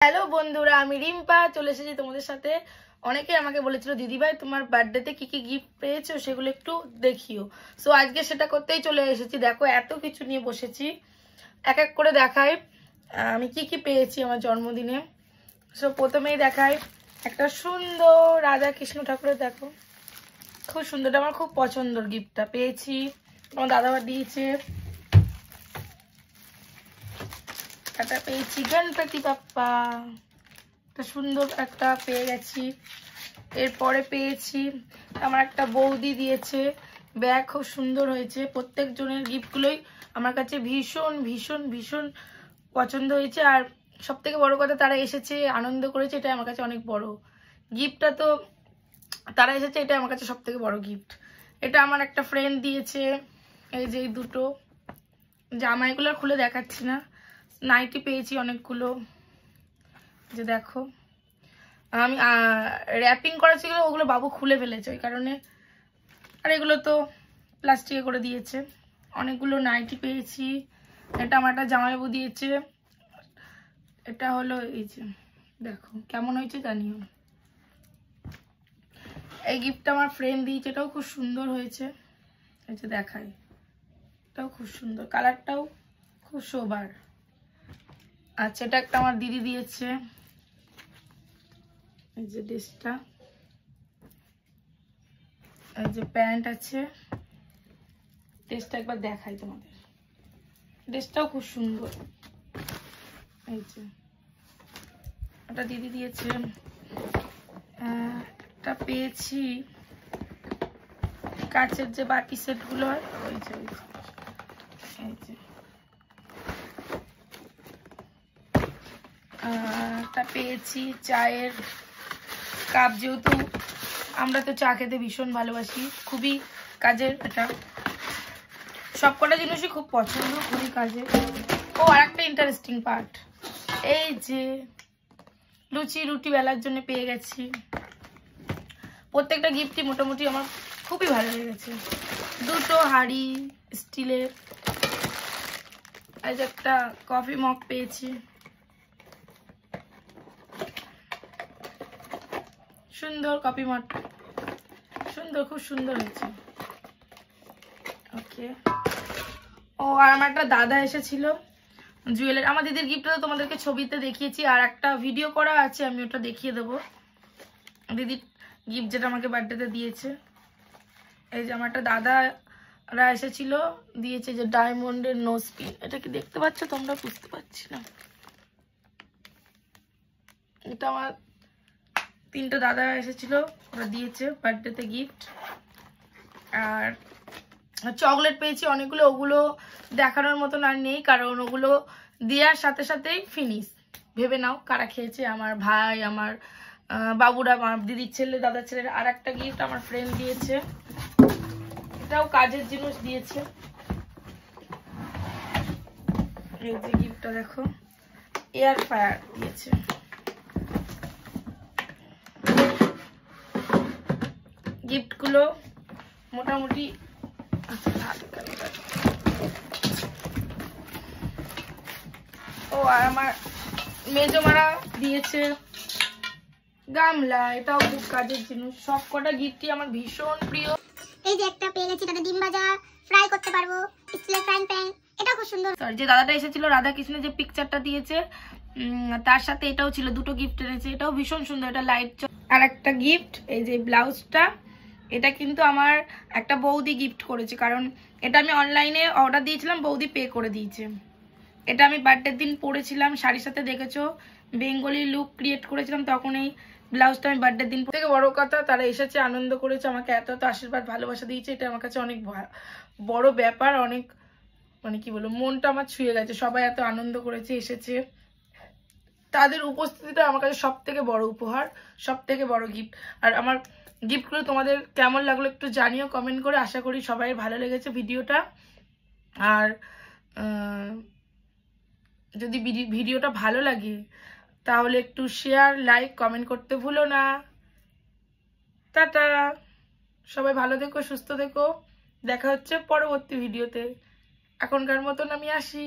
Hello বন্ধুরা, আমি রিম্পা চলে এসেছি তোমাদের সাথে। অনেকে আমাকে বলেছিল দিদি ভাই তোমার বার্থডেতে কি কি গিফট পেয়েছো সেগুলো একটু দেখিও। সো আজকে সেটা করতেই চলে এসেছি। দেখো এত কিছু নিয়ে বসেছি, এক এক করে দেখাই আমি কি কি পেয়েছি আমার জন্মদিনে। সো প্রথমেই দেখাই একটা সুন্দর রাধা কৃষ্ণ ঠাকুরের, দেখো খুব সুন্দর, আমার খুব পছন্দের গিফটটা পেয়েছি, আমার দাদাভাই দিয়েছে। একটা পেয়েছি গণপতি বাপ্পা, একটা সুন্দর একটা পেয়ে গেছি। এরপরে পেয়েছি আমার একটা বৌদি দিয়েছে ব্যাগ, খুব সুন্দর হয়েছে। প্রত্যেকজনের গিফটগুলোই আমার কাছে ভীষণ ভীষণ ভীষণ পছন্দ হয়েছে। আর সব থেকে বড় কথা, তারা এসেছে আনন্দ করেছে, এটা আমার কাছে অনেক বড় গিফটটা। তো তারা এসেছে, এটা আমার কাছে সব থেকে বড় গিফট। এটা আমার একটা ফ্রেন্ড দিয়েছে। এই যে দুটো জামা, এগুলো খুলে দেখাচ্ছি না। নাইটি পেয়েছি অনেকগুলো, যে দেখো আমি র্যাপিং করা ছিল, ওগুলো বাবু খুলে ফেলেছে ওই কারণে। আর এগুলো তো প্লাস্টিকে করে দিয়েছে। অনেকগুলো নাইটি পেয়েছি। এটা আমার একটা জামাইবাবু দিয়েছে। এটা হলো এই যে দেখো কেমন হয়েছে জানিও। এই গিফটটা আমার ফ্রেন্ড দিয়েছে, এটাও খুব সুন্দর হয়েছে। এই যে দেখাই, এটাও খুব সুন্দর, কালারটাও খুব সোবার। আচ্ছা, এটা একটা আমার দিদি দিয়েছে। এই যে ড্রেসটা, এই যে প্যান্ট আছে, ড্রেসটা একবার দেখাই তোমাদের। ড্রেসটাও খুব সুন্দর। এই যে এটা দিদি দিয়েছে। এটা পেয়েছি কাচের যে বাটি সেট গুলো হয়, ওই যে এই যে এটা পেয়েছি চায়ের কাপ, যেহেতু আমরা তো চা খেতে ভীষণ ভালোবাসি, খুবই কাজের। এটা সবকটা জিনিসই খুব পছন্দ, খুবই কাজের। ও আর একটা ইন্টারেস্টিং পার্ট, এই যে লুচি রুটি বেলার জন্য পেয়ে গেছি। প্রত্যেকটা গিফটই মোটামুটি আমার খুবই ভালো লেগেছে। দুটো হাঁড়ি স্টিলের, এই যে একটা কফি মগ পেয়েছি, সুন্দর কফি মগ, সুন্দর, খুব সুন্দর হয়েছে। ওকে। ও আর আমার একটা দাদা এসেছিল জুয়েলারি। আমার দিদির গিফটটা তো তোমাদেরকে ছবিতে দেখিয়েছি, আর একটা ভিডিও করা আছে, আমি ওটা দেখিয়ে দেবো। দিদির গিফট যেটা আমাকে বার্থডেতে দিয়েছে, এই যে আমার একটা দাদারা এসেছিল, দিয়েছে যে ডায়মন্ডের নোজ পিন। এটা কি দেখতে পাচ্ছ তোমরা? বুঝতে পারছি না। এটা আমার তিনটে দাদা এসেছিল, ওরা দিয়েছে বার্থডেতে গিফট। আর চকলেট পেয়েছি অনেকগুলো, ওগুলো দেখানোর মতন আর নেই, কারণ ওগুলো দেওয়ার সাথে সাথেই ফিনিশ। ভেবে নাও কারা খেয়েছে, আমার ভাই, আমার বাবুরা, আমার দিদির ছেলে, দাদার ছেলের। আর একটা গিফট আমার ফ্রেন্ড দিয়েছে, এটাও কাজের জিনিস দিয়েছে। এই যে গিফটটা দেখো, এয়ার ফ্রায়ার দিয়েছে। গিফটগুলো মোটামুটি ও আর আমার মেজমারা দিয়েছে গামলা, এটাও খুব কাজের জিনিস। সব কটা গিফটই আমার ভীষণ প্রিয়। এই যে একটা পেয়ে গেছি, তাতে ডিম ভাজা ফ্রাই করতে পারবো, স্টিলের ফ্রাইং প্যান, এটা খুব সুন্দর। যে দাদাটা এসেছিল রাধা কৃষ্ণের যে পিকচারটা দিয়েছে, তার সাথে এটাও ছিল, দুটো গিফট এনেছে, এটাও ভীষণ সুন্দর। এটা লাইট। আর একটা গিফট, এই যে ব্লাউজটা, এটা কিন্তু আমার একটা বৌদি গিফট করেছে, কারণ এটা আমি অনলাইনে অর্ডার দিয়েছিলাম, বৌদি পে করে দিয়েছে। এটা আমি বার্থডের দিন পরেছিলাম, শাড়ির সাথে দেখেছো বেঙ্গলি লুক ক্রিয়েট করেছিলাম, তখন এই ব্লাউজটা আমি বার্থডের দিন। থেকে বড় কথা, তারা এসেছে আনন্দ করেছে, আমাকে এত এত আশীর্বাদ ভালোবাসা দিয়েছে, এটা আমার কাছে অনেক বড় ব্যাপার। অনেক মানে কি বলবো, মনটা আমার ছুঁয়ে গেছে। সবাই এত আনন্দ করেছে, এসেছে, তাদের উপস্থিতিটা আমার কাছে সব থেকে বড় উপহার, সব থেকে বড় গিফট। আর আমার গিফটগুলো তোমাদের কেমন লাগলো একটু জানিও কমেন্ট করে। আশা করি সবাই ভালো লেগেছে ভিডিওটা। আর যদি ভিডিওটা ভালো লাগে তাহলে একটু শেয়ার, লাইক, কমেন্ট করতে ভুলো না। টাটা, সবাই ভালো থেকো, সুস্থ থেকো। দেখা হচ্ছে পরবর্তী ভিডিওতে। এখনকার মতন আমি আসি।